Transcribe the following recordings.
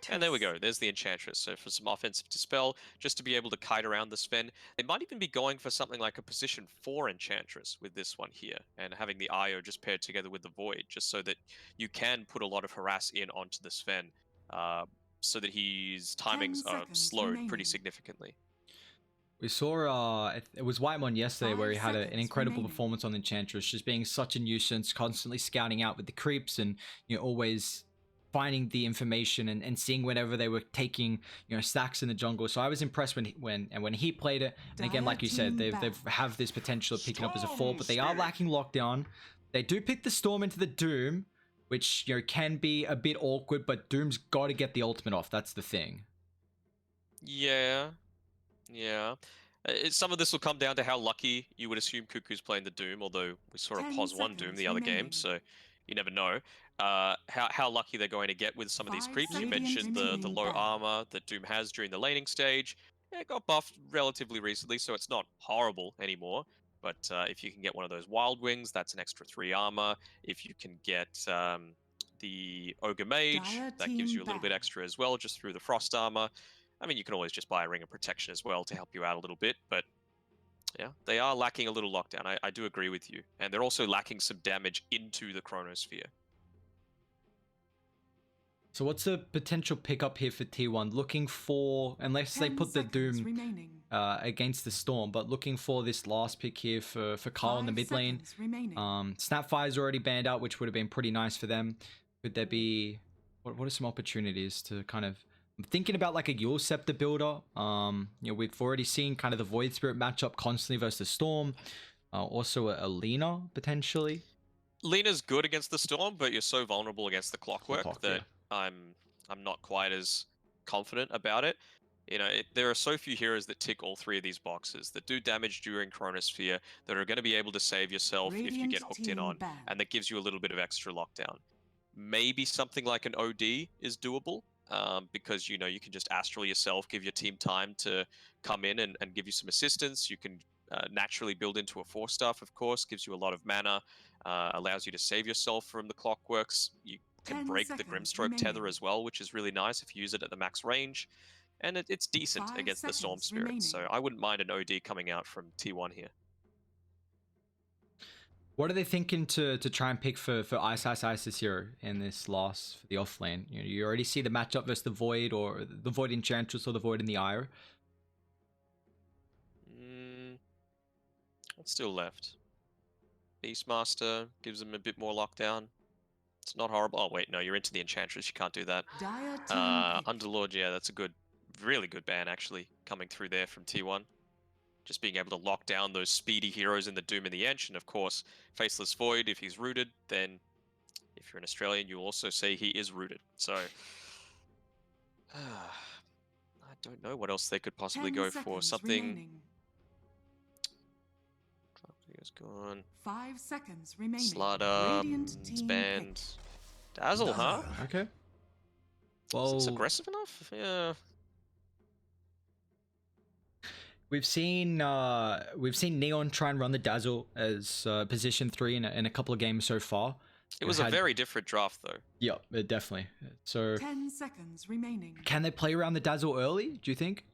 And there we go. There's the Enchantress. So for some offensive dispel, just to be able to kite around the Sven. They might even be going for something like a position 4 Enchantress with this one here, and having the Io just paired together with the Void, just so that you can put a lot of harass in onto the Sven, so that his 10 timings are seconds slowed pretty remaining. significantly. We saw, it was Whitemon yesterday where he had an 5 incredible seconds performance on the Enchantress, just being such a nuisance, constantly scouting out with the creeps and, always finding the information and seeing whenever they were taking, stacks in the jungle. So I was impressed when he played it. And again, like you said, they have this potential of picking up as a 4, but they are lacking lockdown. They do pick the Storm into the Doom, which, can be a bit awkward, but Doom's got to get the ultimate off. That's the thing. Yeah. Yeah. Some of this will come down to how lucky you would assume Cuckoo's playing the Doom, although we saw a 10 pos 1 Doom seconds the other game, remaining. so you never know. How lucky they're going to get with some of these 5 creeps. You seconds mentioned the remaining low back. armor that Doom has during the laning stage. Yeah, it got buffed relatively recently, so it's not horrible anymore. But if you can get one of those Wild Wings, that's an extra 3 armor. If you can get the Ogre Mage, Dire that gives team you a little bit back. extra as well, just through the Frost armor. I mean, you can always just buy a Ring of Protection as well to help you out a little bit, but yeah, they are lacking a little lockdown. I do agree with you. And they're also lacking some damage into the Chronosphere. So what's the potential pickup here for T1? Looking for, unless they 10 put the seconds Doom remaining. against the Storm, but looking for this last pick here for Carl in the 5 mid lane. seconds remaining. Snapfire's already banned out, which would have been pretty nice for them. Could there be, what are some opportunities to kind of, I'm thinking about like a Yule Scepter builder. We've already seen kind of the Void Spirit matchup constantly versus the Storm. Also a Lina potentially. Lena's good against the Storm, but you're so vulnerable against the Clockwork that yeah. I'm not quite as confident about it. There are so few heroes that tick all 3 of these boxes, that do damage during Chronosphere, that are going to be able to save yourself if you Radiant get hooked in team on, ban. and that gives you a little bit of extra lockdown. Maybe something like an OD is doable, because you can just astral yourself, give your team time to come in and give you some assistance. You can naturally build into a 4-staff, of course, gives you a lot of mana, allows you to save yourself from the Clockworks. You can 10 break the seconds Grimstroke tether remaining. as well, which is really nice if you use it at the max range. And it's decent 5 against the Storm seconds Spirit, so remaining. I wouldn't mind an OD coming out from T1 here. What are they thinking to try and pick for Ice this hero in this loss for the off lane? You already see the matchup versus the Void, or the Void Enchantress, or the Void in the Ire. What's still left? Beastmaster gives them a bit more lockdown. It's not horrible. Oh wait, no, you're into the Enchantress. You can't do that. Dire team pick. Underlord, yeah, that's a really good ban actually coming through there from T1. Just being able to lock down those speedy heroes in the Doom and the Ench, and of course, Faceless Void. If he's rooted, then if you're an Australian, you'll also say he is rooted. So I don't know what else they could possibly 10 go for. seconds Something. remaining. Is gone. 5 seconds remaining. Slaughter, Radiant team banned. pick. Dazzle, huh? Okay. Is Well, this aggressive enough? Yeah. we've seen Neon try and run the Dazzle as position 3 in a couple of games so far. It was a very different draft, though. Yeah, definitely. So 10 seconds remaining. can they play around the Dazzle early, do you think?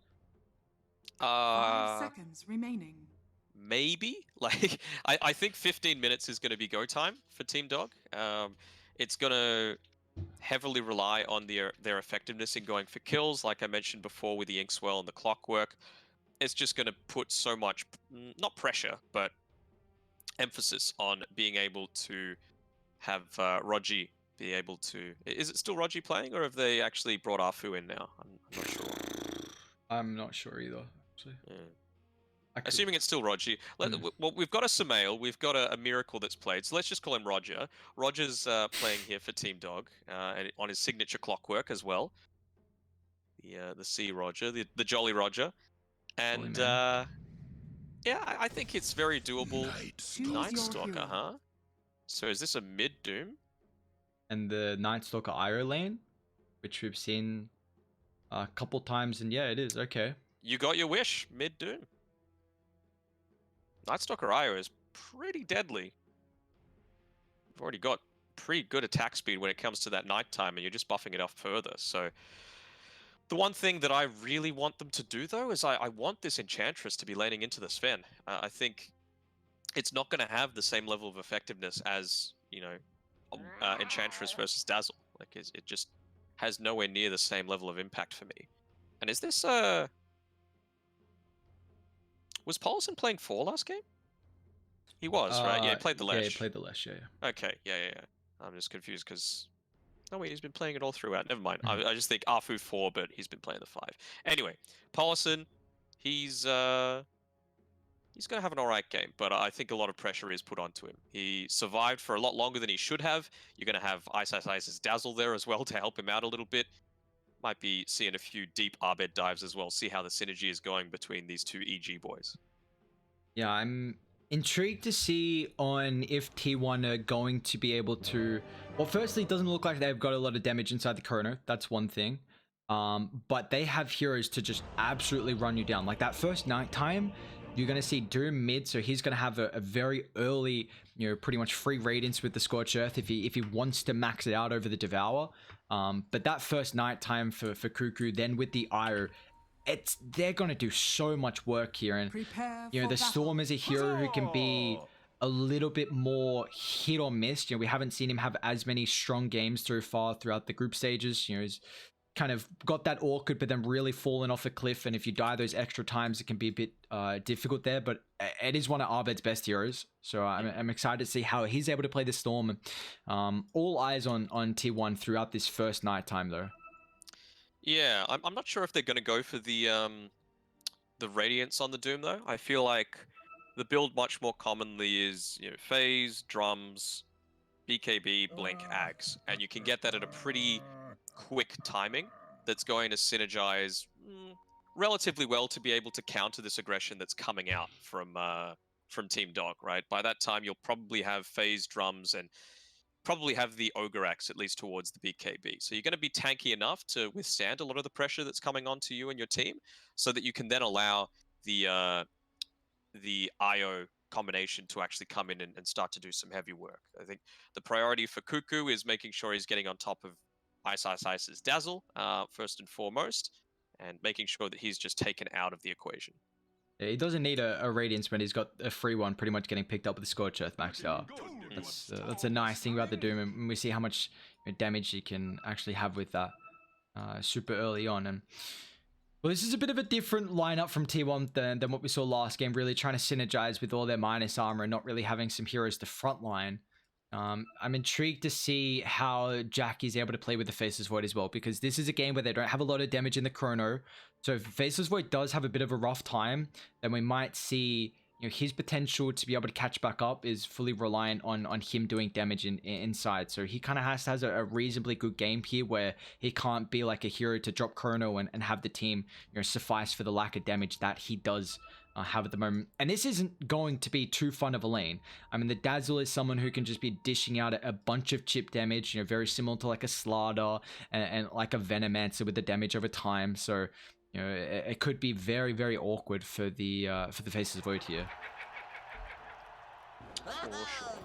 5 seconds remaining. Maybe. Like, I think 15 minutes is going to be go time for Team Dog. It's going to heavily rely on their effectiveness in going for kills, like I mentioned before with the Inkswell and the Clockwork. It's just going to put so much, not pressure, but emphasis on being able to have Rogi be able to... Is it still Rogi playing, or have they actually brought Arfu in now? I'm not sure. I'm not sure either, actually. Yeah. Assuming it's still Roger. Well, we've got a Samael, we've got a Miracle that's played, so let's just call him Roger. Roger's playing here for Team Dog, and on his signature Clockwork as well. The C Roger, the Jolly Roger. And yeah, I think it's very doable. Night Stalker, huh? So is this a mid Doom? And the Night Stalker Iro lane, which we've seen a couple times, and yeah, it is. Okay. You got your wish, mid Doom. Night Stalker Io is pretty deadly. You've already got pretty good attack speed when it comes to that nighttime, and you're just buffing it up further. So The one thing that I really want them to do, though, is I want this Enchantress to be laning into the Sven. I think it's not going to have the same level of effectiveness as, Enchantress versus Dazzle. Like, it just has nowhere near the same level of impact for me. And is this, was Paulson playing 4 last game? He was, right? Yeah, he played the Lesh. Yeah, he played the Lesh, yeah. Okay, yeah. I'm just confused because... Oh wait, he's been playing it all throughout. Never mind. I just think Arfu 4, but he's been playing the 5. Anyway, Paulson, he's gonna have an alright game, but I think a lot of pressure is put onto him. He survived for a lot longer than he should have. You're gonna have Ice's Dazzle there as well to help him out a little bit. Might be seeing a few deep Arbed dives as well. See how the synergy is going between these two EG boys. Yeah, I'm intrigued to see on if T1 are going to be able to... Well, firstly, it doesn't look like they've got a lot of damage inside the chrono. That's one thing. But they have heroes to just absolutely run you down. Like that first nighttime, you're going to see Doom mid, so he's going to have a very early, pretty much free radiance with the Scorched Earth if he wants to max it out over the Devour. But that first nighttime for Cuckoo, then with the Io, they're going to do so much work here. And the Storm is a hero who can be a little bit more hit or miss. We haven't seen him have as many strong games throughout the group stages. He's kind of got that awkward but then really fallen off a cliff, and if you die those extra times it can be a bit difficult there, but it is one of Arbed's best heroes, so I'm excited to see how he's able to play the Storm. All eyes on T1 throughout this first nighttime though. Yeah, I'm not sure if they're going to go for the Radiance on the Doom though. I feel like the build much more commonly is phase, drums, BKB, blink, Ags, and you can get that at a pretty quick timing that's going to synergize relatively well to be able to counter this aggression that's coming out from Team Dog, right? By that time, you'll probably have phase, drums, and probably have the Ogre Axe at least towards the BKB. So you're going to be tanky enough to withstand a lot of the pressure that's coming onto you and your team, so that you can then allow the IO combination to actually come in and start to do some heavy work. I think the priority for Cuckoo is making sure he's getting on top of Ice's Dazzle first and foremost, and making sure that he's just taken out of the equation. Yeah, he doesn't need a Radiance when he's got a free one pretty much getting picked up with the Scorched Earth maxed out. That's a nice thing about the Doom, and we see how much damage he can actually have with that super early on. And well, this is a bit of a different lineup from T1 than what we saw last game, really trying to synergize with all their minus armor and not really having some heroes to frontline. I'm intrigued to see how Jack is able to play with the Faceless Void as well, because this is a game where they don't have a lot of damage in the chrono. So if Faceless Void does have a bit of a rough time, then we might see his potential to be able to catch back up is fully reliant on him doing damage inside. So he kind of has a reasonably good game here where he can't be like a hero to drop chrono and have the team suffice for the lack of damage that he does have at the moment. And this isn't going to be too fun of a lane. I mean, the Dazzle is someone who can just be dishing out a bunch of chip damage, very similar to like a Slardar and like a Venomancer with the damage over time. So it could be very, very awkward for the Faceless Void here. For sure.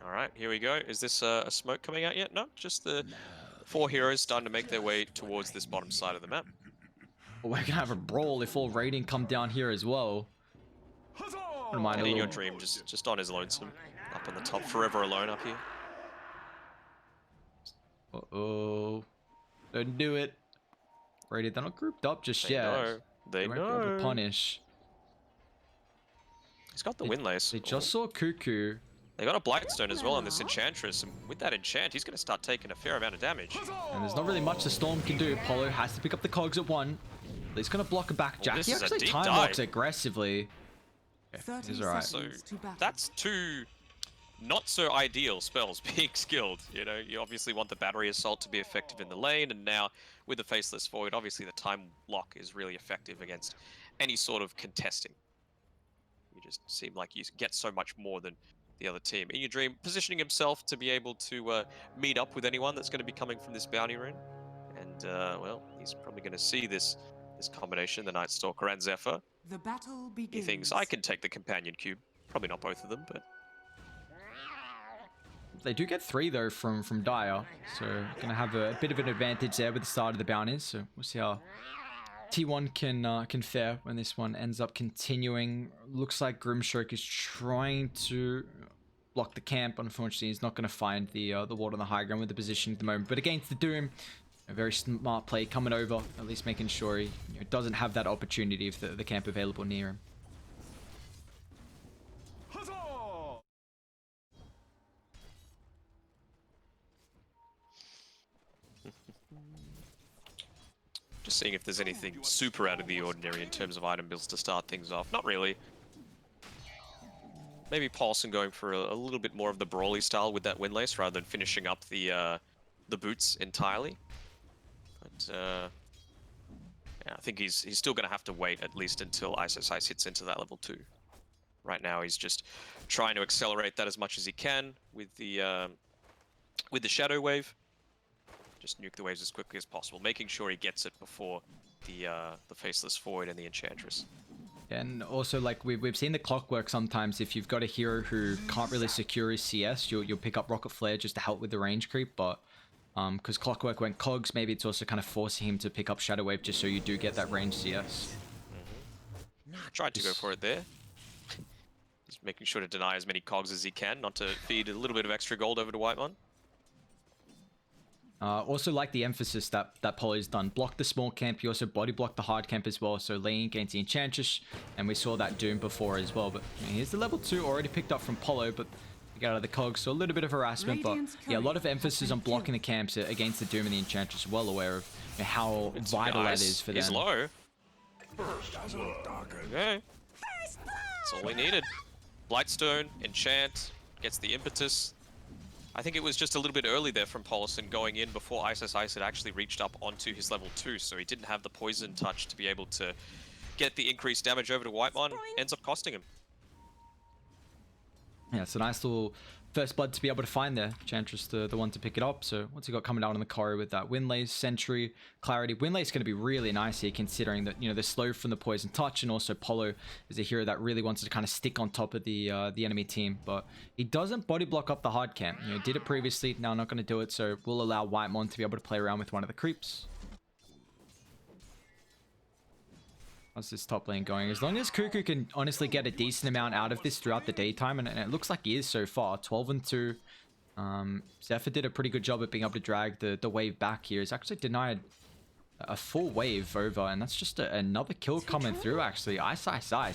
All right, here we go. Is this a smoke coming out yet? No, just the 4 heroes starting to make their way towards this bottom side of the map. Well, we're gonna have a brawl if all raiding come down here as well. Wouldn't mind and in your dream, just on his lonesome, up on the top, forever alone up here. Uh-oh. Don't do it. Raided, they're not grouped up just yet. Know. They might know. be able to punish. He's got the Windlace. They just saw Cuckoo. They got a Blightstone as well on this Enchantress, and with that Enchant, he's going to start taking a fair amount of damage. And there's not really much the Storm can do. Polo has to pick up the cogs at 1. He's going to block a back Jack. He actually time locks aggressively. Okay, he's alright. So that's 2 not so ideal spells being skilled. You obviously want the Battery Assault to be effective in the lane, and now with the Faceless Void, obviously the time lock is really effective against any sort of contesting. You just seem like you get so much more than the other team. In your dream, positioning himself to be able to meet up with anyone that's going to be coming from this bounty rune. And, well, he's probably going to see this combination, the Night Stalker and Zephyr. The battle begins. He thinks, I can take the Companion Cube. Probably not both of them, but... They do get 3 though from Dire, so gonna have a bit of an advantage there with the start of the bounties. So we'll see how T1 can fare when this one ends up continuing. Looks like Grimstroke is trying to block the camp. Unfortunately, he's not going to find the ward on the high ground with the position at the moment. But against the Doom, a very smart play coming over, at least making sure he doesn't have that opportunity if the camp available near him. Just seeing if there's anything super out of the ordinary in terms of item builds to start things off. Not really. Maybe Paulson going for a little bit more of the brawly style with that windlace rather than finishing up the boots entirely. But yeah, I think he's still going to have to wait at least until Ice hits into that level 2. Right now he's just trying to accelerate that as much as he can with the Shadow Wave. Just nuke the waves as quickly as possible, making sure he gets it before the Faceless Void and the Enchantress. And also, like, we've seen the clockwork sometimes. If you've got a hero who can't really secure his CS, you'll pick up Rocket Flare just to help with the range creep. But because clockwork went cogs, maybe it's also kind of forcing him to pick up Shadow Wave just so you do get that range CS. Tried to go for it there. He's making sure to deny as many cogs as he can, not to feed a little bit of extra gold over to Whitemon. Also like the emphasis that Polo's done. Block the small camp, he also body blocked the hard camp as well, so laying against the Enchantress, and we saw that Doom before as well. But here's the level 2 already picked up from Polo, but we got out of the cogs, so a little bit of harassment, but yeah, a lot of emphasis on blocking the camps against the Doom and the Enchantress. Well aware of how vital that is for them. He's low. Okay. That's all we needed. Blightstone, Enchant, gets the impetus. I think it was just a little bit early there from Paulson going in before Ice had actually reached up onto his level 2, so he didn't have the poison touch to be able to get the increased damage over to Whitemon. Ends up costing him. Yeah, it's a nice little first blood to be able to find there. Enchantress the one to pick it up. So what's he got coming down on the corridor with that Windlace, Sentry, Clarity. Windlace is going to be really nice here considering that, they're slow from the poison touch, and also Polo is a hero that really wants to kind of stick on top of the enemy team. But he doesn't body block up the hard camp. Did it previously, now not going to do it, so we'll allow Whitemon to be able to play around with one of the creeps. How's this top lane going? As long as Cuckoo can honestly get a decent amount out of this throughout the daytime, and it looks like he is so far. 12-2. Zephyr did a pretty good job at being able to drag the wave back here. He's actually denied a full wave over, and that's just another kill coming through, actually. Ice,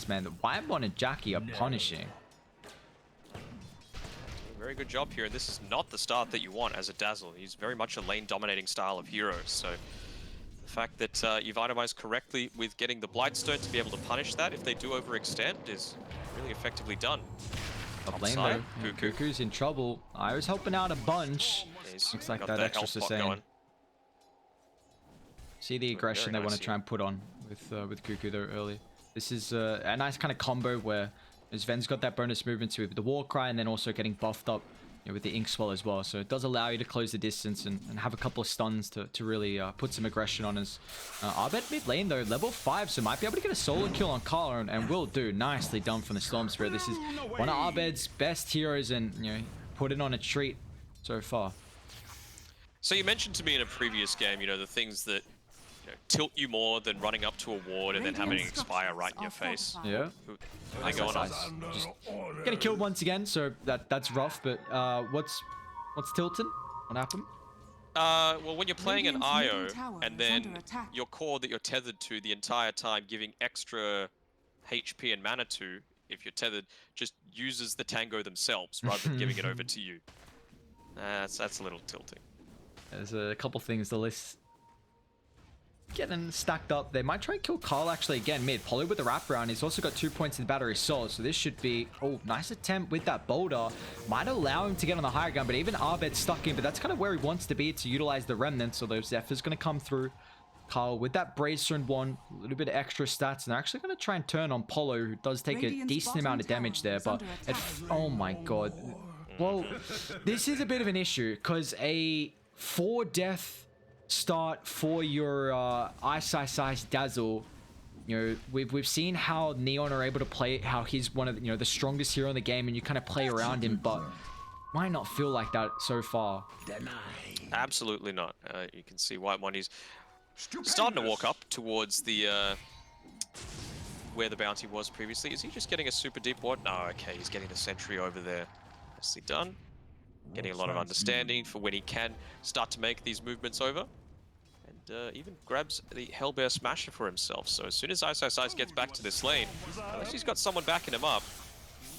man. The Whitemon and Jackie are punishing. Very good job here, and this is not the start that you want as a Dazzle. He's very much a lane-dominating style of hero, so the fact that you've itemized correctly with getting the Blightstone to be able to punish that if they do overextend is really effectively done. Top lane though, Cuckoo's in trouble. I was helping out a bunch. Looks like that extra sustain. See the aggression they want to try and put on with Cuckoo though early. This is a nice kind of combo where Sven's got that bonus movement with the Warcry, and then also getting buffed up with the Inkswell as well. So it does allow you to close the distance and have a couple of stuns to really put some aggression on us. Arbed mid lane though, level 5, so might be able to get a solo kill on Carl, and will do. Nicely done from the Storm Spirit. This is one of Arbed's best heroes, and put it on a treat so far. So you mentioned to me in a previous game, the things that tilt you more than running up to a ward and then having it expire right in your face. Yeah. They going on. Just getting killed once again, so that's rough. But what's tilting? What happened? Well, when you're playing an IO and then your core that you're tethered to the entire time, giving extra HP and mana to, if you're tethered, just uses the tango themselves rather than giving it over to you. That's a little tilting. There's a couple things the list getting stacked up. They might try and kill Carl actually again mid. Polo with the wraparound. He's also got 2 points in the battery soul, so this should be nice attempt with that boulder. Might allow him to get on the higher ground, but even Arbed's stuck in, but that's kind of where he wants to be to utilize the remnants. Although Zephyr's going to come through. Carl with that bracer and one, a little bit of extra stats, and they're actually going to try and turn on Polo, who does take a decent amount of damage there, but oh my god. Well, this is a bit of an issue because a 4-death start for your Ice Dazzle. We've seen how Neon are able to play, how he's one of the strongest hero in the game, and you kind of play around him, but might not feel like that so far. Absolutely not. You can see Whitemon, he's starting to walk up towards the where the bounty was previously. Is he just getting a super deep ward? No, okay, he's getting the sentry over there. Nicely done. Getting a lot of understanding for when he can start to make these movements over. And even grabs the Hellbear Smasher for himself. So as soon as Ice gets back to this lane, unless he's got someone backing him up,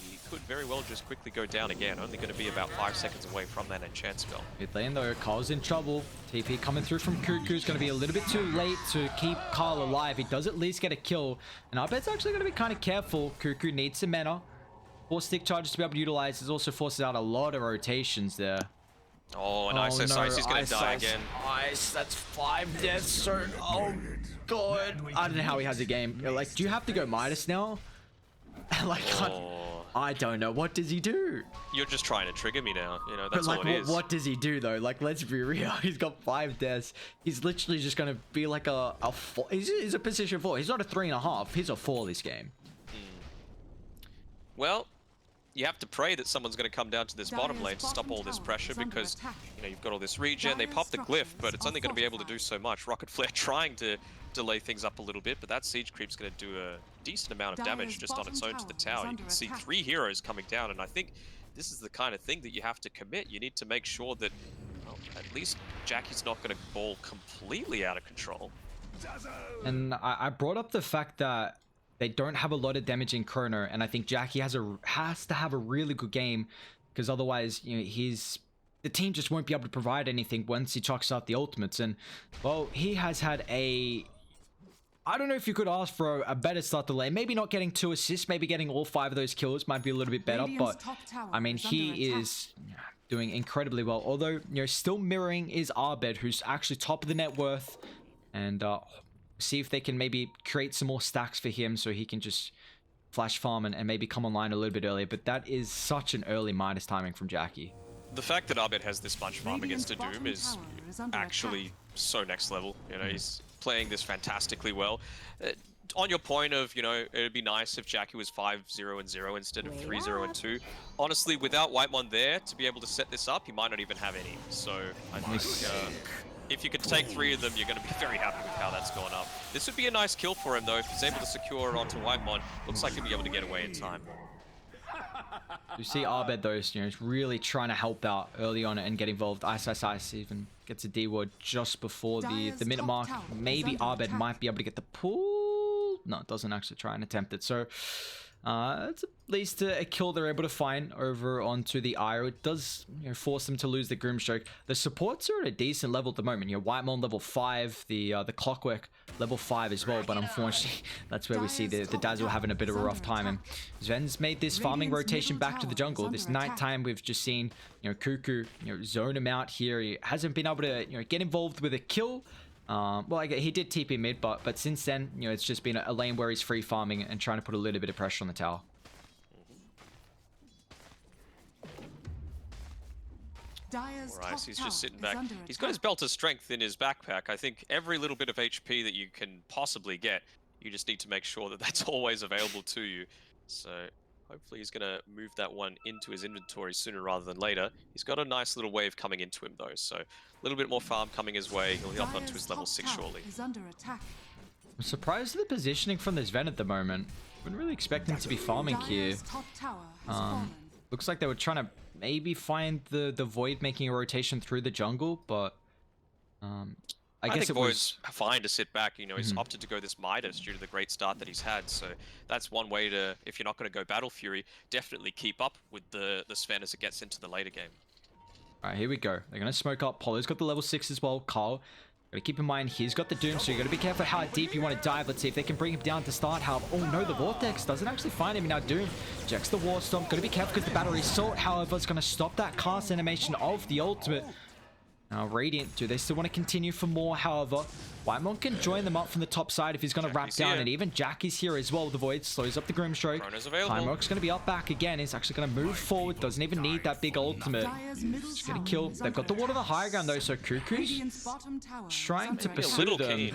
he could very well just quickly go down again. Only going to be about 5 seconds away from that enchant spell. Mid lane though, Carl's in trouble. TP coming through from Cuckoo's going to be a little bit too late to keep Carl alive. He does at least get a kill. And I bet it's actually going to be kind of careful. Cuckoo needs some mana. 4 stick charges to be able to utilize. It also forces out a lot of rotations there. Oh, and Ice, he's going to die again. Ice, that's 5 deaths. So, oh god. I don't know how he has a game. Like, do you have to go Midas now? Like, I don't know. What does he do? You're just trying to trigger me now. You know, that's but like, all it is. What does he do though? Like, let's be real. He's got 5 deaths. He's literally just gonna be like a 4. He's a position 4. He's not a 3.5. He's a 4 this game. Well, you have to pray that someone's going to come down to this bottom lane to stop all this pressure because, you know, you've got all this regen. They pop the glyph, but it's only going to be able to do so much. Rocket Flare trying to delay things up a little bit, but that siege creep's going to do a decent amount of damage just on its own to the tower. You can see 3 heroes coming down, and I think this is the kind of thing that you have to commit. You need to make sure that, well, at least Jackie's not going to ball completely out of control. And I brought up the fact that they don't have a lot of damage in Chrono, and I think Jackie has to have a really good game, because otherwise, you know, the team just won't be able to provide anything once he chucks out the ultimates. And well, he has had I don't know if you could ask for a better start to lane. Maybe not getting 2 assists, maybe getting all 5 of those kills might be a little bit better. But I mean, he is doing incredibly well. Although, you know, still mirroring is Arbed, who's actually top of the net worth, and see if they can maybe create some more stacks for him so he can just flash farm and maybe come online a little bit earlier. But that is such an early minus timing from Jackie. The fact that Arbed has this much farm against a Doom is actually so next level. You know, he's playing this fantastically well. On your point of, you know, it'd be nice if Jackie was 5-0-0 instead of 3-0-2. Honestly, without Whitemon there to be able to set this up, he might not even have any. So I think if you could take 3 of them, you're going to be very happy with how that's gone up. This would be a nice kill for him, though. If he's able to secure onto Whitemon, looks like he'll be able to get away in time. You see Arbed, though, you know, is really trying to help out early on and get involved. Ice even gets a D ward just before the minute mark. Maybe Arbed might be able to get the pull. No, it doesn't actually try and attempt it. So it's at least a kill they're able to find over onto the Ire. It does, you know, force them to lose the Grimstroke. The supports are at a decent level at the moment. You know, Whitemon level 5, the Clockwork level 5 as well, but unfortunately that's where we see the Dazzle having a bit of a rough time. And Sven's made this farming rotation back to the jungle. This nighttime we've just seen, you know, Cuckoo, you know, zone him out here. He hasn't been able to, you know, get involved with a kill. Well, he did TP mid, but since then, you know, it's just been a lane where he's free farming and trying to put a little bit of pressure on the tower. Alright, he's just sitting back. He's got his Belt of Strength in his backpack. I think every little bit of HP that you can possibly get, you just need to make sure that that's always available to you. So hopefully he's going to move that one into his inventory sooner rather than later. He's got a nice little wave coming into him, though, so a little bit more farm coming his way. He'll be up onto his level 6 shortly. I'm surprised at the positioning from this Ven at the moment. Wouldn't really expect him to be farming here. Looks like they were trying to maybe find the Void making a rotation through the jungle, but I guess think it Void's fine to sit back. You know, he's opted to go this Midas due to the great start that he's had. So that's one way to, if you're not going to go Battle Fury, definitely keep up with the Sven as it gets into the later game. All right, here we go. They're going to smoke up. Polo's got the level 6 as well. Carl, got to keep in mind, he's got the Doom, so you got to be careful how deep you want to dive. Let's see if they can bring him down to start. How? Oh no, the Vortex doesn't actually find him. Now Doom checks the War Stomp. Got to be careful because the Battery Assault, however, is going to stop that cast animation of the ultimate. Now, Radiant, do they still want to continue for more? However, Whitemon can join them up from the top side if he's going to wrap down. And even Jackie's here as well. The Void slows up the Grimstroke. Timework's going to be up back again. He's actually going to move forward. Doesn't even need that big ultimate. Just going to kill. They've got the ward on the high ground, though, so Cuckoo's trying to pursue them.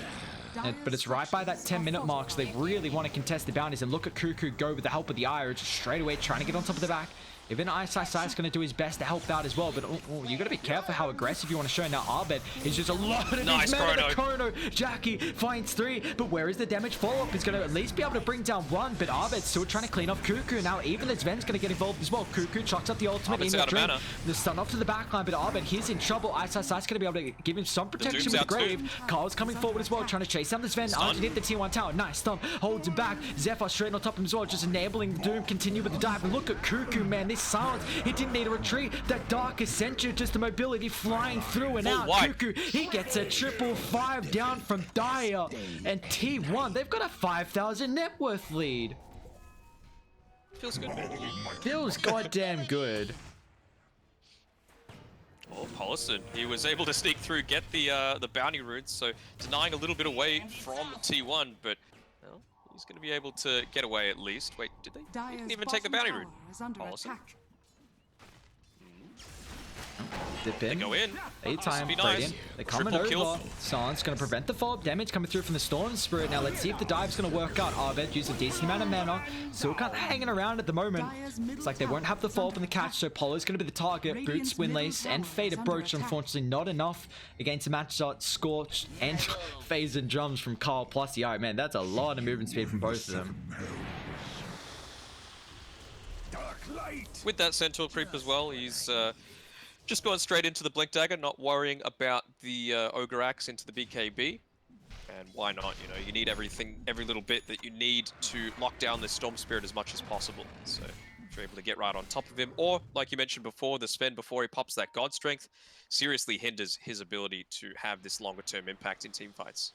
But it's right by that 10-minute mark, so they really want to contest the bounties. And look at Cuckoo go with the help of the Ire, just straight away trying to get on top of the back. Even Ice is going to do his best to help out as well, but you got to be careful how aggressive you want to show. Now Abed is just a lot of Nice these men in the chrono. chrono. Jackie finds 3, but where is the damage follow-up? He's going to at least be able to bring down 1, but Abed's still trying to clean off Cuckoo. Now even as Sven's going to get involved as well. Cuckoo chucks up the ultimate Abed's in the out of dream. mana. The stun off to the backline, but Abed, he's in trouble. Ice going to be able to give him some protection Doom's with the out too. grave. Carl's coming forward as well, trying to chase down the Sven Stun. underneath the T1 tower. Nice stun, holds him back. Zephyr straight on top of him as well, just enabling Doom continue with the dive. And look at Cuckoo, man, this silence, he didn't need a retreat. That Dark Ascension, just the mobility flying through and Full out. wipe. Cuckoo, he gets a 555 down from Dyer. And T1, they've got a 5,000 net worth lead. Feels good, man. Feels goddamn good. Oh, Paulson, he was able to sneak through, get the bounty runes, so denying a little bit away from T1, but well, he's going to be able to get away at least. Wait, did they? He Dyer's didn't even take the bounty bottom rune. tower is under Paulson. attack. Dip They in. go in. A-time, This would be nice. They're coming Triple over. kill. Silence going to prevent the follow-up damage coming through from the Storm Spirit. Now let's see if the dive's going to work out. Arved used a decent amount of mana. Still kind of hanging around at the moment. It's like they won't have the follow-up in the catch, so Polo's going to be the target. Boots, Windlace, and Faded Brooch. Unfortunately, not enough against a match shot, Scorch, and Phase and Drums from Carl plus the Art. Man, that's a lot of movement speed from both of them. With that Centaur creep as well, he's just going straight into the Blink Dagger, not worrying about the Ogre Axe into the BKB. And why not? You know, you need everything, every little bit that you need to lock down this Storm Spirit as much as possible. So if you're able to get right on top of him, or like you mentioned before, the Sven before he pops that God Strength seriously hinders his ability to have this longer term impact in team fights.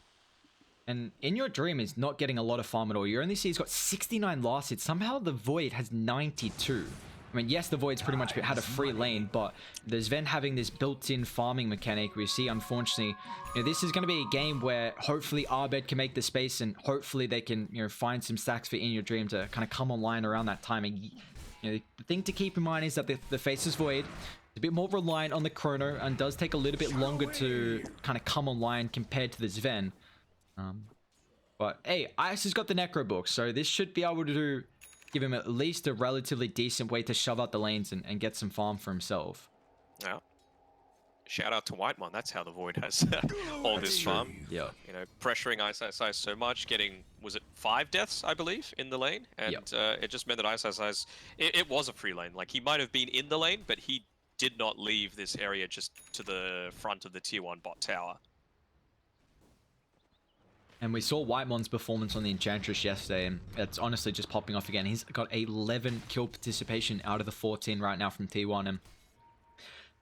And In Your Dream is not getting a lot of farm at all. You only see he's got 69 last hits. Somehow the Void has 92. I mean, yes, the Void's pretty much had a free lane, but there's Sven having this built-in farming mechanic. We see, unfortunately, you know, this is going to be a game where hopefully Arbed can make the space, and hopefully they can, you know, find some stacks for In Your Dream to kind of come online around that time. And, you know, the thing to keep in mind is that the Faceless Void is a bit more reliant on the Chrono and does take a little bit longer to kind of come online compared to the Sven. But hey, Ice has got the Necro book, so this should be able to give him at least a relatively decent way to shove out the lanes and get some farm for himself. Yeah. Shout out to Whitemon. That's how the Void has all this farm. Yeah. You know, pressuring Ice so much, getting, was it 5 deaths, I believe, in the lane? And it just meant that Ice, it was a free lane. Like, he might have been in the lane, but he did not leave this area just to the front of the tier 1 bot tower. And we saw Whitemon's performance on the Enchantress yesterday, and it's honestly just popping off again. He's got 11 kill participation out of the 14 right now from T1. And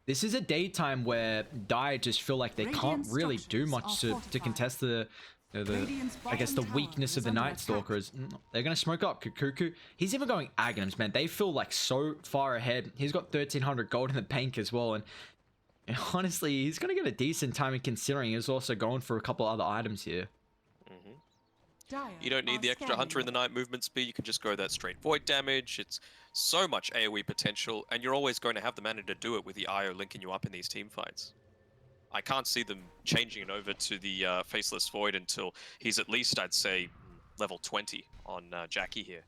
this is a daytime where Dai just feel like they can't really do much to contest the I guess the weakness of the Night Stalkers. They're going to smoke up Kukuku. He's even going Aghanims, man. They feel like so far ahead. He's got 1,300 gold in the bank as well. And honestly, he's going to get a decent timing considering he's also going for a couple other items here. You don't need the extra Hunter in the Night movement speed, you can just go that straight Void damage. It's so much AoE potential, and you're always going to have the mana to do it with the IO linking you up in these team fights. I can't see them changing it over to the Faceless Void until he's at least, I'd say, level 20 on Jackie here.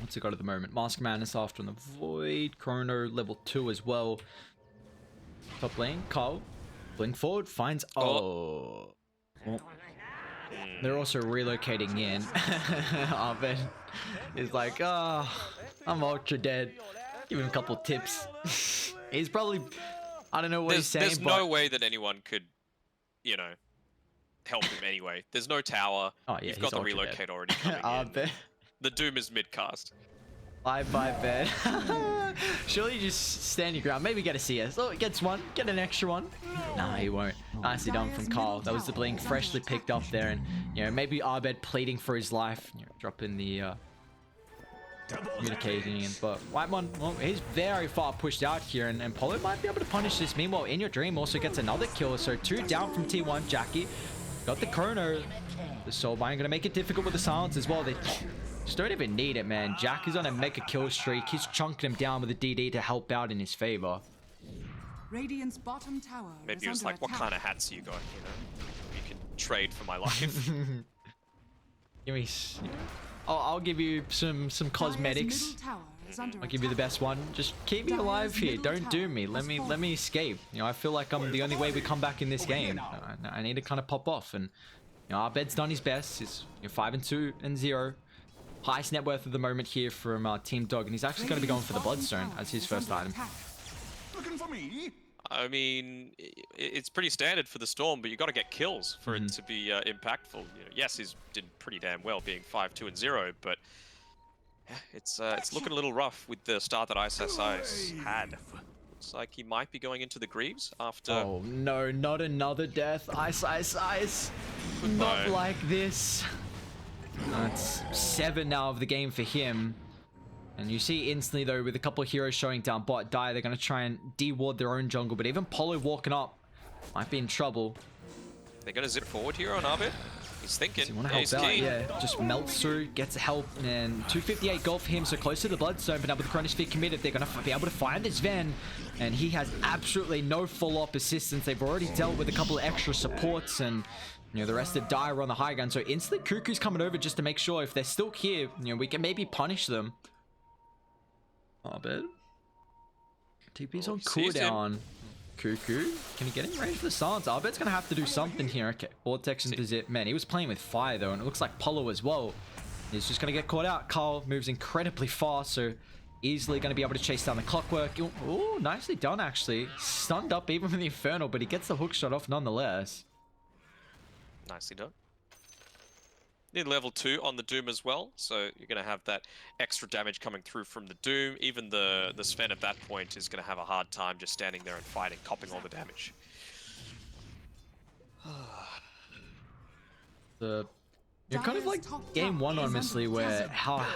What's it got at the moment? Mask Madness after on the Void. Chrono level 2 as well. Top lane, Carl. Blink forward, finds... Oh. Well, they're also relocating in. Arvin is like, oh, I'm ultra dead. Give him a couple tips. He's probably, I don't know what he's saying, There's no way that anyone could, you know, help him anyway. There's no tower. Oh, yeah, You've got the relocate already coming in. The Doom is mid-cast. Bye bed. Surely you just stand your ground. Maybe get a CS. Oh, it gets one. Get an extra one. Nah, he won't. Nicely done from Carl. That was the blink freshly picked up there. And, you know, maybe Arbed pleading for his life. You know, dropping the communicating. But Whitemon, well, he's very far pushed out here. And Polo might be able to punish this. Meanwhile, In Your Dream also gets another kill. So 2 down from T1. Jackie got the Chrono. The Soulbind gonna make it difficult with the silence as well. They just don't even need it, man. Jack is on a mega kill streak. He's chunking him down with a DD to help out in his favor. Radiant's bottom tower Maybe he was like, what kind of hats are you got, you know? You can trade for my life. Give me... I'll give you some cosmetics. Dire's middle tower is under I'll give you the attack. best one. Just keep me Dire's alive here. middle Don't doom tower me. has Let fallen. me escape. You know, I feel like I'm the only way we come back in this game. I need to kind of pop off, and you know, our bed's done his best. He's 5-2 and 0. Highest net worth at the moment here from Team Dog, and he's actually going to be going for the Bloodstone as his first item. Looking for me? I mean, it's pretty standard for the Storm, but you got to get kills for it to be impactful. You know, yes, he's did pretty damn well, being 5-2 and 0, but yeah, it's looking a little rough with the start that ISSI's had. Looks like he might be going into the Greaves after. Oh no, not another death. Ice. Not No. like this. That's 7 now of the game for him. And you see instantly though, with a couple of heroes showing down bot die, they're going to try and de-ward their own jungle. But even Polo walking up might be in trouble. They're going to zip forward here on Arbit. He's thinking. You want to Yeah, help he's out? keen. Yeah, just melts through, gets help, and 258 gold for him, so close to the Bloodstone. But now with the Chronosphere committed, they're going to be able to find this Ven, and he has absolutely no follow-up assistance. They've already dealt with a couple of extra supports, and you know the rest of Dire are on the high ground. So instantly Cuckoo's coming over just to make sure if they're still here, you know, we can maybe punish them. Oh, but TP's Oh, on he sees him. cooldown. Cuckoo, can he get in range for the silence? Arbet's gonna have to do something here. Okay, Vortex into Zip. Man, he was playing with fire though, and it looks like Polo as well. He's just gonna get caught out. Carl moves incredibly fast, so easily gonna be able to chase down the Clockwork. Oh, nicely done actually. Stunned up even with the Infernal, but he gets the hook shot off nonetheless. Nicely done. Need level 2 on the Doom as well, so you're going to have that extra damage coming through from the Doom. Even the Sven at that point is going to have a hard time just standing there and fighting, copping all the damage. You're kind of like game 1 honestly, where how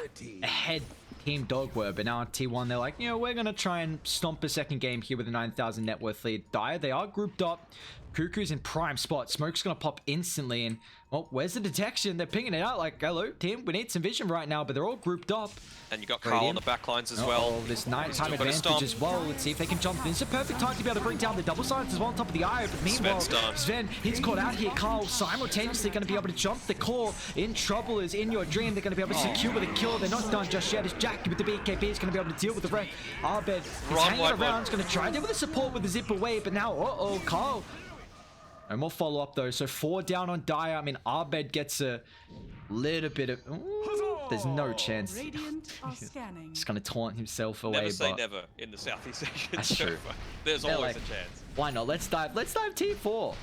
ahead Team Dog were, but now on T1 they're like, you know, we're gonna try and stomp a second game here with a 9,000 net worth lead. Dire, they are grouped up. Cuckoo's in prime spot. Smoke's gonna pop instantly, and well, where's the detection? They're pinging it out like, hello team, we need some vision right now, but they're all grouped up. And you got Carl on the back lines as well. This nighttime Still got a advantage stomp. as well. Let's see if they can jump in. It's a perfect time to be able to bring down the double silence as well on top of the eye. But meanwhile, Sven's done. Sven, he's caught out here. Carl simultaneously going to be able to jump the core. In trouble is in your dream. They're going to be able to secure with a kill. They're not done just yet. As Jackie with the BKB is going to be able to deal with the wreck. Arbed is Run, hanging white around. blood. He's going to try and deal with the support with the zip away. But now, uh-oh, Carl. No more follow-up though. So 4 down on Dire. I mean, Arbed gets a little bit of... Ooh, there's no chance. Radiant are scanning. He's going to taunt himself away. Never say but never in the Southeast Asian That's true. server. There's They're always like- a chance. why not? Let's dive T4.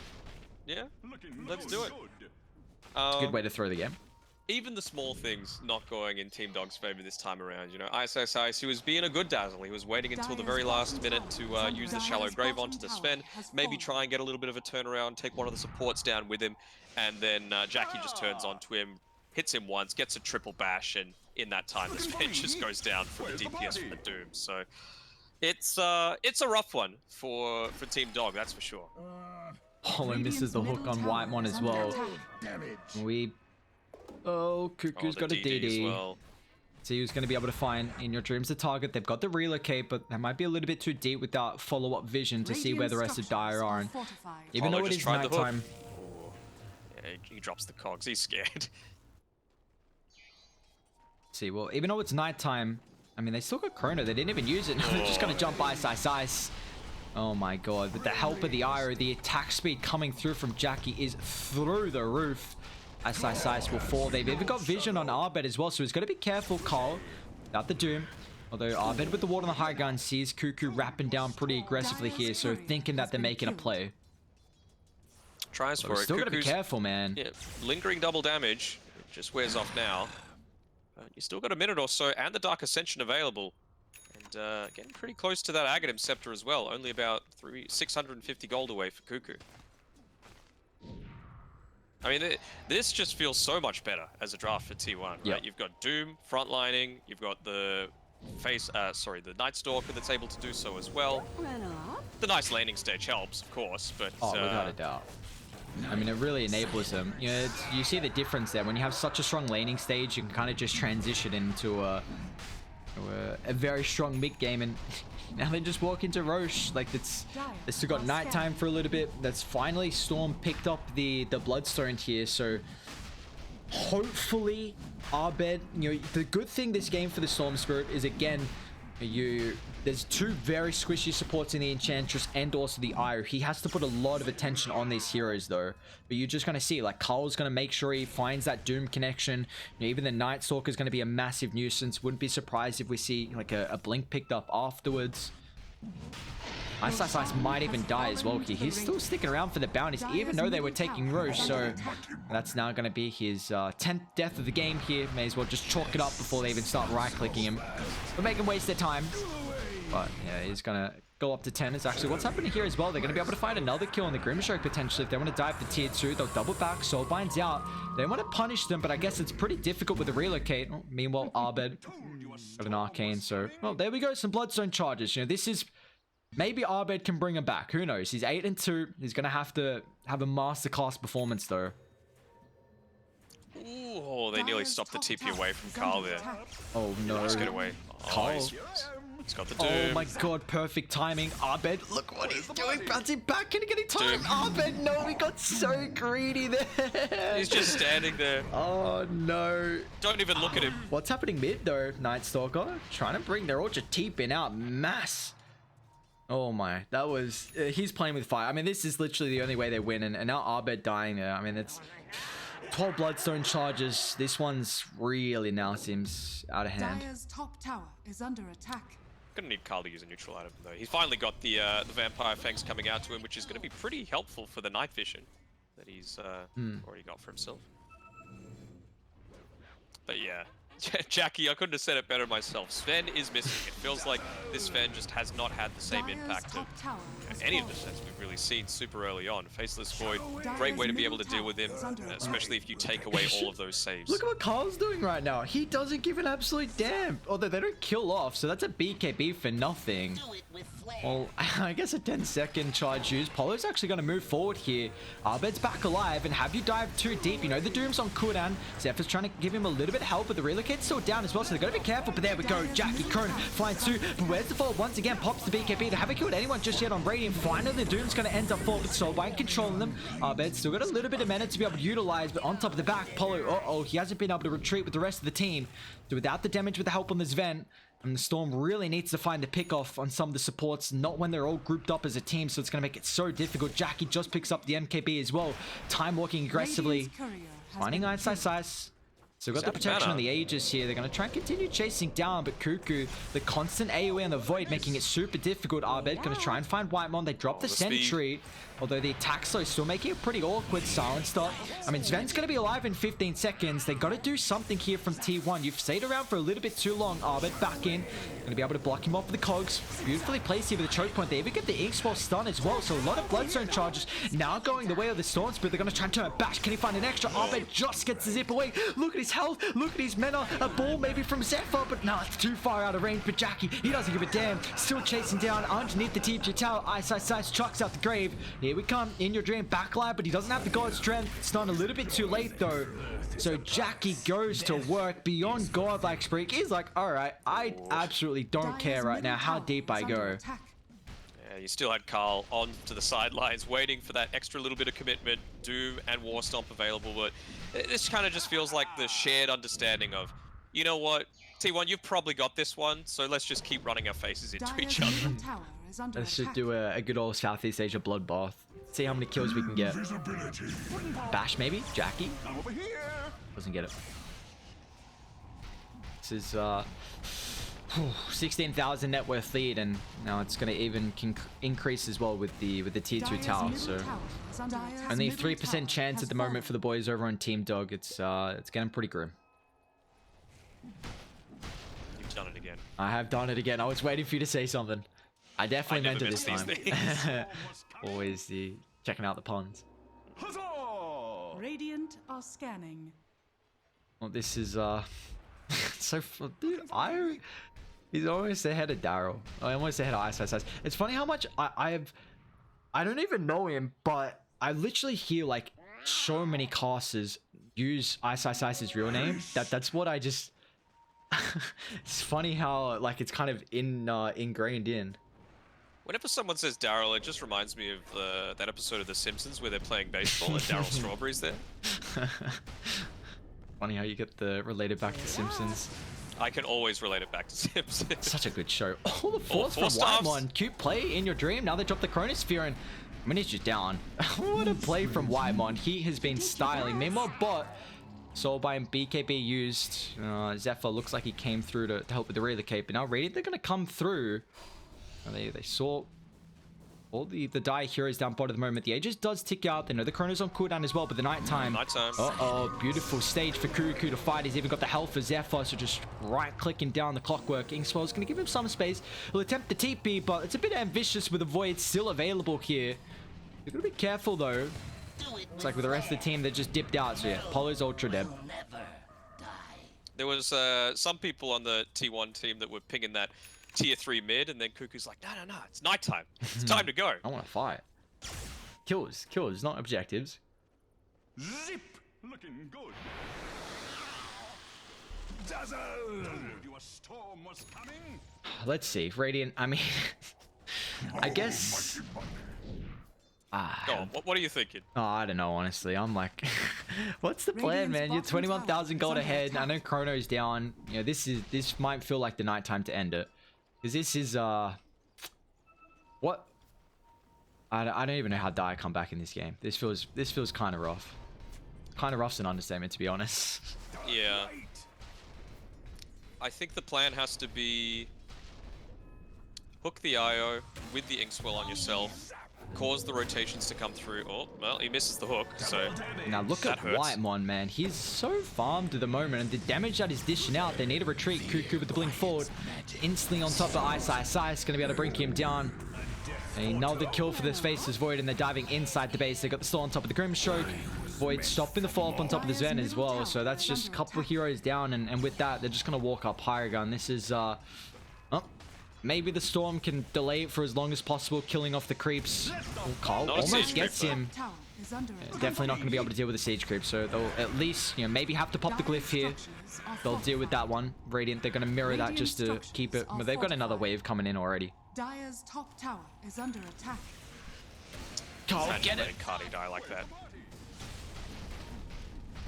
Yeah, Looking let's do it. good. Good way to throw the game. Even the small things not going in Team Dog's favor this time around. You know, ISSIS, he was being a good dazzle. He was waiting until the very last minute to use the shallow grave onto the Sven, maybe try and get a little bit of a turnaround, take one of the supports down with him, and then Jackie just turns onto him, hits him once, gets a triple bash, and in that time the Sven just goes down from the DPS from the Doom. So it's a rough one for Team Dog, that's for sure. Polo misses the hook on Whitemon as well. We... Oh, Cuckoo's the got a DD as DD. well. See who's going to be able to find in your dreams the target. They've got the relocate, but they might be a little bit too deep without follow-up vision to see where the rest of Dire are. And even Polo though it just is tried the hook. nighttime, Yeah, he drops the cogs, he's scared. see, well, even though it's nighttime, I mean, they still got Chrono. They didn't even use it. They're just going to jump ice. Oh my god. With the help of the Ira, the attack speed coming through from Jackie is through the roof. Ice will fall. They've even got vision on Arbed as well, so he's got to be careful, Carl. Without the Doom. Although Arbed with the ward on the high gun sees Cuckoo wrapping down pretty aggressively here, so thinking that they're making a play. Tries But for we it. still got to be Cuckoo's- careful, man. Yeah, lingering double damage. It just wears off now. You still got a minute or so, and the Dark Ascension available. And getting pretty close to that Aghanim Scepter as well. Only about 650 gold away for Cuckoo. I mean, this just feels so much better as a draft for T1, right? Yep. You've got Doom frontlining, you've got the the Night Stalker that's able to do so as well. The nice landing stage helps, of course, but Oh, without a doubt. I mean, it really enables them. You know, you see the difference there. When you have such a strong laning stage, you can kind of just transition into a very strong mid game, and now they just walk into Roche. Like, they still got nighttime for a little bit. That's finally Storm picked up the Bloodstone here, so hopefully Abed, the good thing this game for the Storm Spirit is, again, there's two very squishy supports in the Enchantress and also the Io. He has to put a lot of attention on these heroes though, but you're just gonna see like Carl's gonna make sure he finds that Doom connection. Even the Night Stalker is gonna be a massive nuisance. Wouldn't be surprised if we see like a blink picked up afterwards. Ice might even die as well here. He's still sticking around for the bounties, even though they were taking Roche. So that's now going to be his 10th death of the game here. May as well just chalk it up before they even start right-clicking him. But make him waste their time. But yeah, he's going to go up to 10. It's actually what's happening here as well. They're going to be able to find another kill on the Grimstroke potentially. If they want to dive for tier 2, they'll double back. Soulbind's out. They want to punish them, but I guess it's pretty difficult with the relocate. Oh, meanwhile, Abed got an arcane. So, well, there we go. Some Bloodstone charges. This is... Maybe Abed can bring him back. Who knows? He's 8-2. He's going to have a masterclass performance, though. Ooh, they nearly stopped the TP away from Carl there. Oh, no. Let's get away. Oh, Carl. He's got the Doom. Oh, my God. Perfect timing. Abed, look what he's doing. Bouncing back. Can he get it time? Abed, no. He got so greedy there. He's just standing there. Oh, no. Don't even look at him. What's happening mid, though, Night Stalker? Trying to bring their Ultra TPing out. Mass. Oh my, that was... he's playing with fire. I mean, this is literally the only way they win. And now Abed dying there. I mean, it's 12 Bloodstone charges. This one's really now seems out of hand. Dire's top tower is under attack. Gonna need Carl to use a neutral item though. He's finally got the Vampire Fangs coming out to him, which is gonna be pretty helpful for the Night Vision that he's already got for himself. But yeah, Jackie, I couldn't have said it better myself. Sven is missing. It feels like this Sven just has not had the same impact of any of the sets we've really seen super early on. Faceless Void, great way to be able to deal with him, especially if you take away all of those saves. Look at what Carl's doing right now. He doesn't give an absolute damn. Although they don't kill off, so that's a BKB for nothing. Well, I guess a 10-second charge use. Polo's actually going to move forward here. Abed's back alive, and have you dive too deep? The Doom's on cooldown. Zeph is trying to give him a little bit of help, but the relocate's still down as well, so they've got to be careful. But there we go. Jackie, Kern, flying through. But where's the fall? Once again, pops the BKB. They haven't killed anyone just yet on Radiant. Finally, the Doom's going to end up falling with Soulbind controlling them. Abed's still got a little bit of mana to be able to utilize, but on top of the back, Polo, he hasn't been able to retreat with the rest of the team. So without the damage, with the help on this Vent, and the Storm really needs to find the pick off on some of the supports, not when they're all grouped up as a team, so it's going to make it so difficult. Jackie just picks up the MKB as well. Time walking aggressively. Finding Ice. So got the protection on the Aegis here. They're going to try and continue chasing down, but Cuckoo, the constant AoE on the Void, making it super difficult. Abed going to try and find Whitemon. They drop the Sentry. Although the attack slow still making it pretty awkward. Silent stop. I mean, Sven's going to be alive in 15 seconds. They got to do something here from T1. You've stayed around for a little bit too long. Abed back in. Going to be able to block him off with the cogs. Beautifully placed here with the choke point. They even get the Ink Spell stun as well. So a lot of Bloodstone charges now going the way of the Storm Spirit. They're going to try and turn it back. Can he find an extra? Abed just gets the zip away. Look at his health. Look at his mana. A ball maybe from Zephyr, but no, it's too far out of range. But Jackie, he doesn't give a damn. Still chasing down underneath the TG tower. Ice chucks out the grave. Here we come. In your dream backline, but he doesn't have the God Strength. It's done a little bit too late though. So Jackie goes to work beyond godlike streak. He's like, all right, I absolutely don't care right now how deep I go. Yeah, you still had Carl on to the sidelines waiting for that extra little bit of commitment. Doom and War Stomp available, but this kind of just feels like the shared understanding of, you know what, T1, you've probably got this one, so let's just keep running our faces into each other. Let's just do a good old Southeast Asia bloodbath. See how many kills we can get. Bash maybe? Jackie? Doesn't get it. This is 16,000 net worth lead, and now it's going to even increase as well with the tier 2 tower. So only 3% chance at the moment for the boys over on Team Dog. It's getting pretty grim. You've done it again. I have done it again. I was waiting for you to say something. I definitely meant it this time. Always the checking out the puns. Radiant are scanning. Well, this is so dude, he's almost ahead of Daryl. Almost ahead of Ice. It's funny how much I don't even know him, but I literally hear like so many casters use Ice's real name. That's what I just. It's funny how like it's kind of ingrained in. Whenever someone says Daryl, it just reminds me of that episode of The Simpsons where they're playing baseball and Daryl Strawberry's there. Funny how you get the related back to Simpsons. I can always relate it back to Simpsons. Such a good show. Oh, the force four from stars. Whitemon. Cute play in your dream. Now they drop the Chronosphere and Minnie's just down. What a play from Whitemon. He has been styling. Meanwhile, bot Soulbind and BKB used. Zephyr looks like he came through to help with the rear of the cape. But now Radiant, they're going to come through. They saw all the die heroes down bottom at the moment. The Aegis does tick out. They know the Chrono's on cooldown as well, but the nighttime. Uh-oh, beautiful stage for Kuku to fight. He's even got the health for Zephyr, so just right-clicking down the clockwork. Inkswell's going to give him some space. He'll attempt the TP, but it's a bit ambitious with the Void still available here. You've got to be careful, though. It's like with the rest of the team, they just dipped out. So yeah, Polo's ultra dead. There was some people on the T1 team that were pinging that tier 3 mid, and then Cuckoo's like, no, it's nighttime. It's time to go. I want to fight. Kills, not objectives. Zip! Looking good. Dazzle! Told you a storm was coming. Let's see. Radiant, I mean, I guess... Go on, what are you thinking? Oh, I don't know, honestly. I'm like, what's the plan, man? You're 21,000 gold ahead. I know Chrono's down. You know, this might feel like the night time to end it. Because this is, what? I don't even know how Dire come back in this game. This feels kind of rough. Kind of rough's an understatement, to be honest. Yeah. I think the plan has to be hook the IO with the Inkswell on yourself. Cause the rotations to come through. Oh, well, he misses the hook, so now look at Whitemon, man. He's so farmed at the moment, and the damage that is dishing out, they need to retreat. Cuckoo with the blink forward. Instantly on top of Ice. Ice going to be able to bring him down. Another kill for this Faceless Void, and they're diving inside the base. They got the stall on top of the Grimstroke. Void stopping the follow-up on top of the Zen as well, so that's just a couple of heroes down, and with that, they're just going to walk up higher gun. This is, maybe the Storm can delay it for as long as possible, killing off the creeps. Oh, Carl almost gets him. Definitely not going to be able to deal with the siege creep, so they'll at least, maybe have to pop the glyph here. They'll deal with that one. Radiant, they're going to mirror that just to keep it, but they've got another wave coming in already. Dire's top tower is under attack. Carl, get it! Cardi die like that.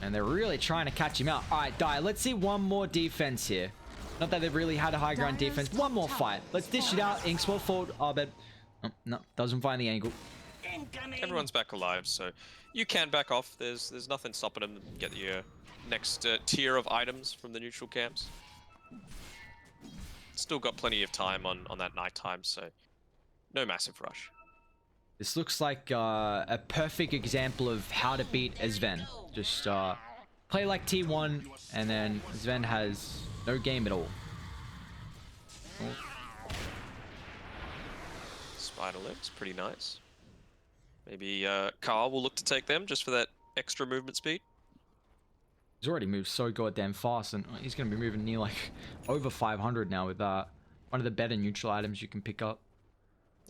And they're really trying to catch him out. All right, Dire, let's see one more defense here. Not that they've really had a high ground defense. One more fight. Let's dish it out. Inkswell forward. Arbed. Oh, no, doesn't find the angle. Everyone's back alive, so you can back off. There's nothing stopping them to get your next tier of items from the neutral camps. Still got plenty of time on that night time, so no massive rush. This looks like a perfect example of how to beat a Sven. Just play like T1, and then Sven has no game at all. Spider limbs, pretty nice. Maybe Carl will look to take them just for that extra movement speed. He's already moved so goddamn fast, and he's going to be moving near like over 500 now with one of the better neutral items you can pick up.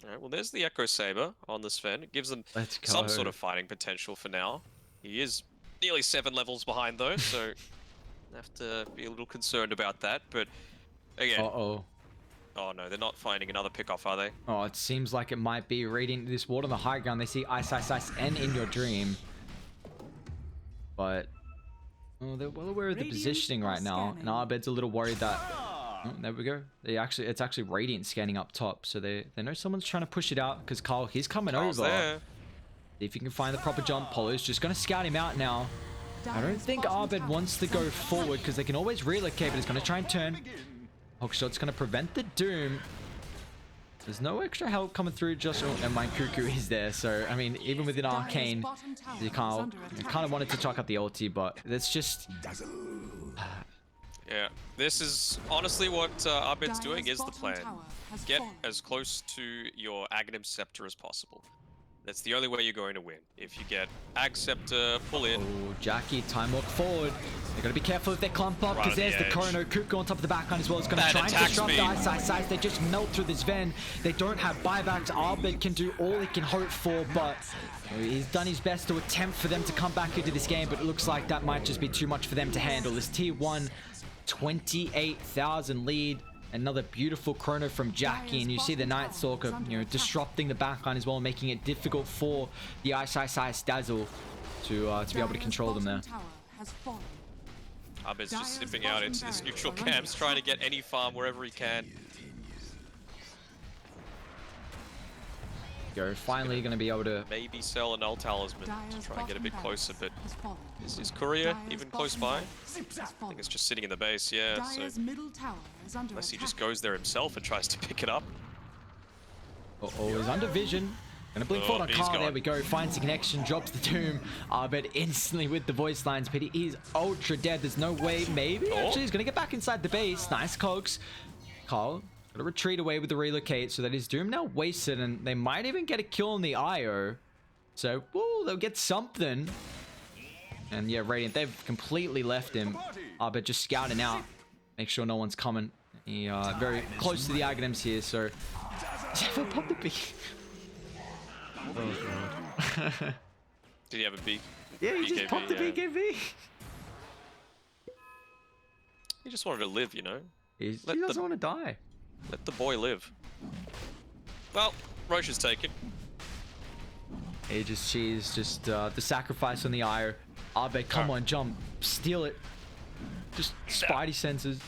Alright, well there's the Echo Saber on the Sven. It gives them some sort of fighting potential for now. He is nearly 7 levels behind though, so have to be a little concerned about that, but again... Uh-oh. Oh no, they're not finding another pickoff, are they? Oh, it seems like it might be. Radiant this ward on the high ground. They see Ice, and In Your Dream. But... oh, they're well aware of the positioning right now, and Arbed's a little worried that... oh, there we go. It's actually Radiant scanning up top, so they know someone's trying to push it out, because Carl, he's coming over. There. See if you can find the proper jump. Polo's just going to scout him out now. I don't think Arbed wants to go forward because they can always relocate, but he's going to try and turn. Hookshot's going to prevent the Doom. There's no extra help coming through, just... oh, and my Cuckoo is there, so, I mean, even with an Arcane, you kind of wanted to chalk up the ulti, but that's just... yeah, this is honestly what Arbed's doing is the plan. Get as close to your Aghanim Scepter as possible. That's the only way you're going to win. If you get Ag Scepter, pull in. Oh, Jackie, time walk forward. They're going to be careful if they clump up, because there's the Chrono. Cuckoo on top of the backline as well. It's going to try and disrupt the Ice. They just melt through this Ven. They don't have buybacks. Arbed can do all he can hope for, but he's done his best to attempt for them to come back into this game, but it looks like that might just be too much for them to handle. This T1, 28,000 lead. Another beautiful Chrono from Jackie, and you see the Night Stalker, disrupting the backline as well, making it difficult for the Ice Dazzle to be able to control them there. Abed's just Dire's zipping out bottom into this barracks neutral are under camps, trying to get any farm wherever he can. Go. Finally going to be able to... Maybe sell an Null Talisman to try and get a bit closer, but is Courier Dire's even close bottom by? barracks has I fallen. think it's just sitting in the base, yeah. So Dire's middle tower is under unless he attack. just goes there himself and tries to pick it up. Uh-oh, he's under vision. Gonna blink Oh, forward on he's Carl. gone. There we go. Finds the connection. Drops the tomb. But instantly with the voice lines. But he is ultra dead. There's no way. Maybe Oh. actually he's gonna get back inside the base. Nice coax. Carl gotta retreat away with the relocate so that his doom now wasted, and they might even get a kill on the IO. So ooh, they'll get something. And yeah, Radiant, they've completely left him. But just scouting out. Make sure no one's coming. He very close to the Aghanim's here, so Zephyr popped the B. Oh god. Did he have a big? Yeah, he just BKB, popped the yeah. BKB. He just wanted to live, you know? He Let doesn't the- want to die. Let the boy live. Well, Roche is taken. Aegis Cheese, just the sacrifice on the ire. Abed, come on, jump. Steal it. Just Spidey senses.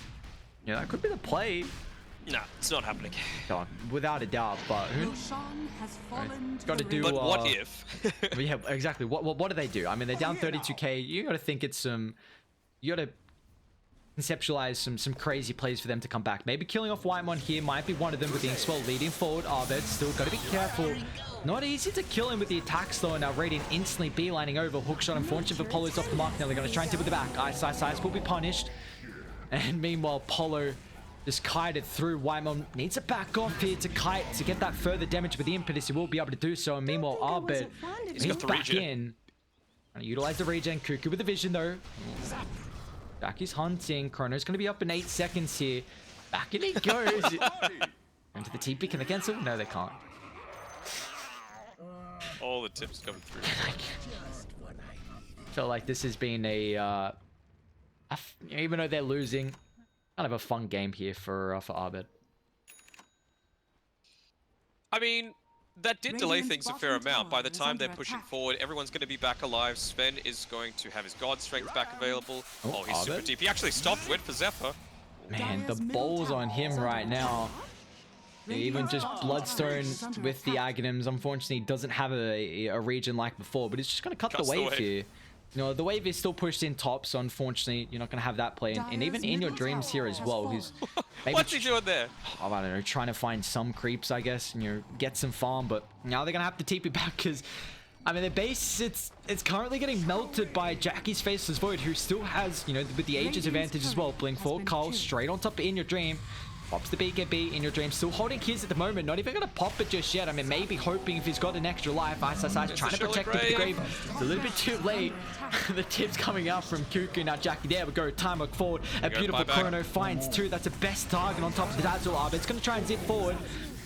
Yeah, that could be the play. Nah, it's not happening. God, without a doubt, but who... Roshan has fallen to Gotta the do, But what uh, if? Yeah, exactly. What do they do? I mean, they're down 32k. You gotta think it's some... You gotta conceptualize some crazy plays for them to come back. Maybe killing off Whitemon here might be one of them with the Inkswell leading forward. Abed still gotta be careful. Not easy to kill him with the attacks though. Now Radiant instantly beelining over. Hookshot, unfortunate for Polo's off the mark. Now they're gonna try and tip with the back. Ice will be punished. And meanwhile, Polo just kited through. Whitemon needs to back off here to kite to get that further damage with the impetus. He will be able to do so. And meanwhile, Abed He's got the back regen. in. Trying to utilize the regen. Cuckoo with the vision though. Jackie's hunting. Chrono's going to be up in 8 seconds here. Back in he goes. Into the TP. Can they cancel? No, they can't. All the tips coming through. Felt like this has been even though they're losing, kind of a fun game here for Abed. I mean, that did delay Radiant's things a fair bottom amount. By the tower is time they're under pushing attack. forward, everyone's going to be back alive. Sven is going to have his God Strength back available. Oh, Oh, he's super Abed? deep. He actually stopped, went for Zephyr. Man, the Dire's middle ball's tower on him is under right now. attack. Even just Radiant's Bloodstone bottom tower is with the under attack. Aghanims, unfortunately, doesn't have a region like before, but it's just going to cut the Cuts the wave wave. here. You know, the wave is still pushed in top, so unfortunately, you're not going to have that play. And even Dire's in your middle dreams here tower as has well, fallen. who's maybe What's he doing there? I don't know, trying to find some creeps, I guess, and get some farm, but now they're gonna have to TP back because, I mean, their base, it's currently getting melted by Jackie's Faceless Void, who still has, with the Aegis Radiant's advantage as well. turret Blink has forward, been Carl killed. straight on top of In Your Dream. Pops the BKB in Your Dream, still holding his at the moment, not even gonna pop it just yet. I mean, maybe hoping if he's got an extra life. Ice, trying to Shelley protect it with the Grave. grave. It's a little bit too late. The tips coming out from Cuckoo. Now Jackie, there we go. Time look forward. A go, beautiful bye-bye. Chrono finds two. That's the best target on top of the Dazzle Arbor. It's gonna try and zip forward.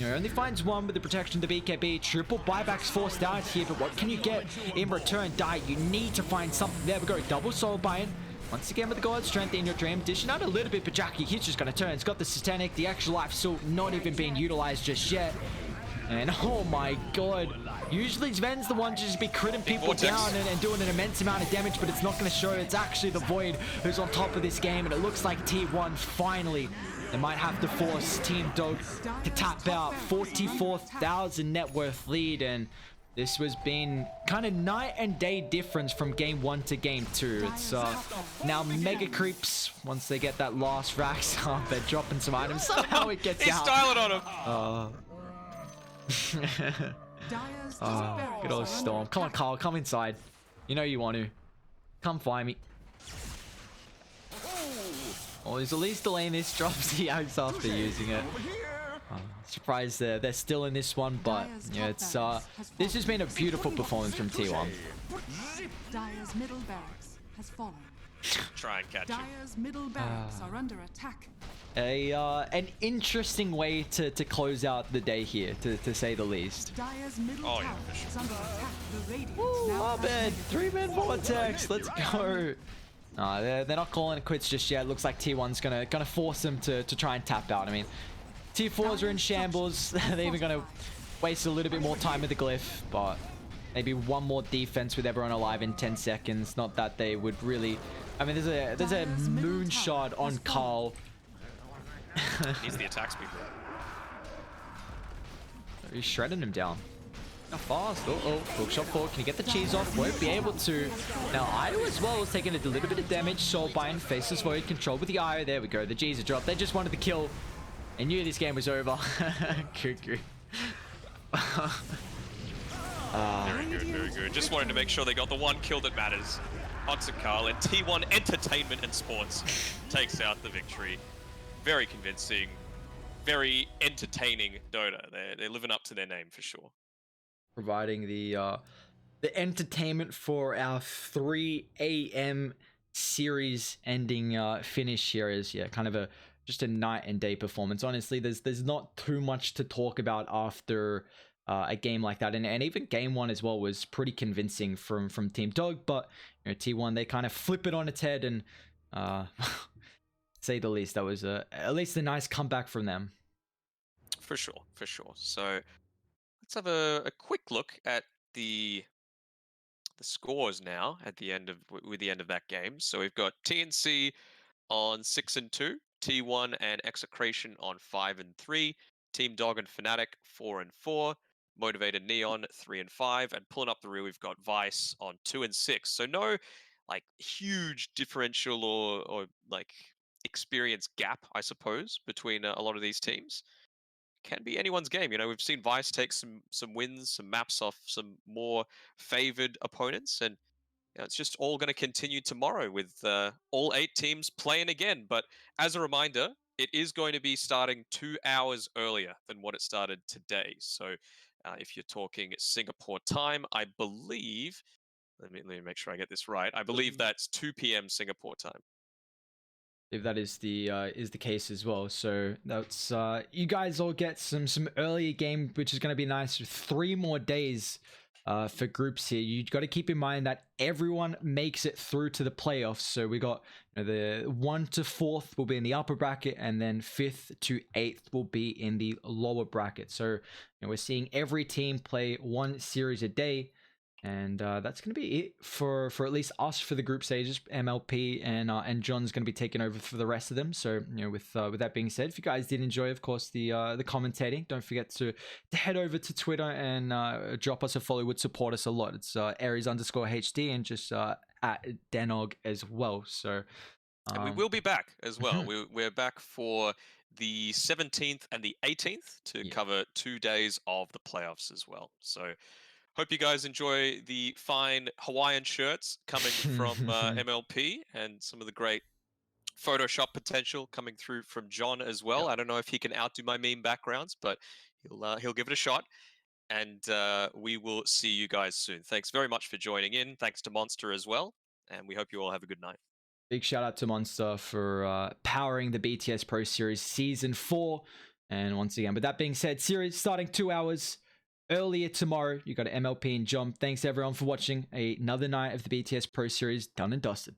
Only finds one with the protection of the BKB. Triple buybacks forced out here, but what can you get in return? Die. You need to find something. There we go. Double soul buy-in. Once again with the God Strength in Your Dream. Dishing out a little bit, but Jackie, he's just going to turn. He's got the Satanic, the extra life still not even being utilized just yet. And oh my god. Usually Sven's the one to just be critting people Vortex. down and doing an immense amount of damage, but it's not going to show. It's actually the Void who's on top of this game, and it looks like T1 finally. They might have to force Team Dog to tap out. 44,000 net worth lead, and this was been kind of night and day difference from game 1 to game 2. It's now mega creeps once they get that last racks up. They're dropping some items. Somehow it gets He's out. styling on him. Dire's Oh, top barracks good are old under Storm. Come on, attack. Carl, come inside. You know you want to. Come find me. Oh, he's at least delaying this. Drops the axe after using it. Surprised they're still in this one, but yeah, it's this has been a beautiful performance from T1. Dire's middle barracks has fallen. Try and catch him. Dire's middle barracks are under attack. An interesting way to close out the day here, to say the least. Dire's middle Oh, yeah, tower for sure. is under attack. The Radiant Ooh, now Abed, has 3-man vortex. Let's go. They're not calling it quits just yet. Looks like T1's gonna force them to try and tap out. I mean, T4s are in shambles. They're even gonna waste a little bit more time with the glyph, but maybe one more defense with everyone alive in 10 seconds. Not that they would really. I mean, there's a moonshot on Carl. Needs the attack speed. He's shredding him down. How fast? Hook shot forward. Can he get the cheese off? Won't be able to. Now, Io as well is taking a little bit of damage. Soulbind faces Void control with the Io. There we go. The G's are dropped. They just wanted the kill and knew this game was over. Cuckoo. Very good, very good. Just wanted to make sure they got the one kill that matters. Hudson Carl and T1 Entertainment and Sports takes out the victory. Very convincing, very entertaining Dota. They're living up to their name for sure. Providing the entertainment for our 3 a.m. series ending finish here is kind of just a night and day performance. Honestly, there's not too much to talk about after a game like that, and even game one as well was pretty convincing from Team Dog, but T1 they kind of flip it on its head and say the least. That was at least a nice comeback from them. For sure, for sure. So let's have a quick look at the scores now at the end of with the end of that game. So we've got TNC on 6 and 2, T1 and Execration on 5 and 3, Team Dog and Fnatic 4 and 4, Motivated Neon 3 and 5, and pulling up the rear we've got Vice on 2 and 6. So no like huge differential or like experience gap, I suppose, between a lot of these teams. Can be anyone's game. We've seen Vice take some wins, some maps off some more favored opponents, and it's just all going to continue tomorrow with all 8 teams playing again. But as a reminder, it is going to be starting 2 hours earlier than what it started today. So if you're talking Singapore time, I believe, let me make sure I get this right. I believe that's 2 p.m. Singapore time. If that is the case as well. So that's you guys all get some earlier game, which is going to be nice. 3 more days for groups here. You got to keep in mind that everyone makes it through to the playoffs. So we got the 1 to 4th will be in the upper bracket, and then 5th to 8th will be in the lower bracket. So we're seeing every team play 1 series a day. And that's going to be it for at least us for the group stages. MLP and John's going to be taking over for the rest of them. So with that being said, if you guys did enjoy, of course, the commentating, don't forget to head over to Twitter and drop us a follow. It would support us a lot. It's Aries_HD and just at Danog as well. So and we will be back as well. We're back for the 17th and the 18th to cover 2 days of the playoffs as well. So hope you guys enjoy the fine Hawaiian shirts coming from MLP and some of the great Photoshop potential coming through from John as well. I don't know if he can outdo my meme backgrounds, but he'll give it a shot. And we will see you guys soon. Thanks very much for joining in. Thanks to Monster as well. And we hope you all have a good night. Big shout out to Monster for powering the BTS Pro Series Season 4. And once again, with that being said, series starting 2 hours earlier tomorrow. You got MLP and John. Thanks everyone for watching another night of the BTS Pro Series done and dusted.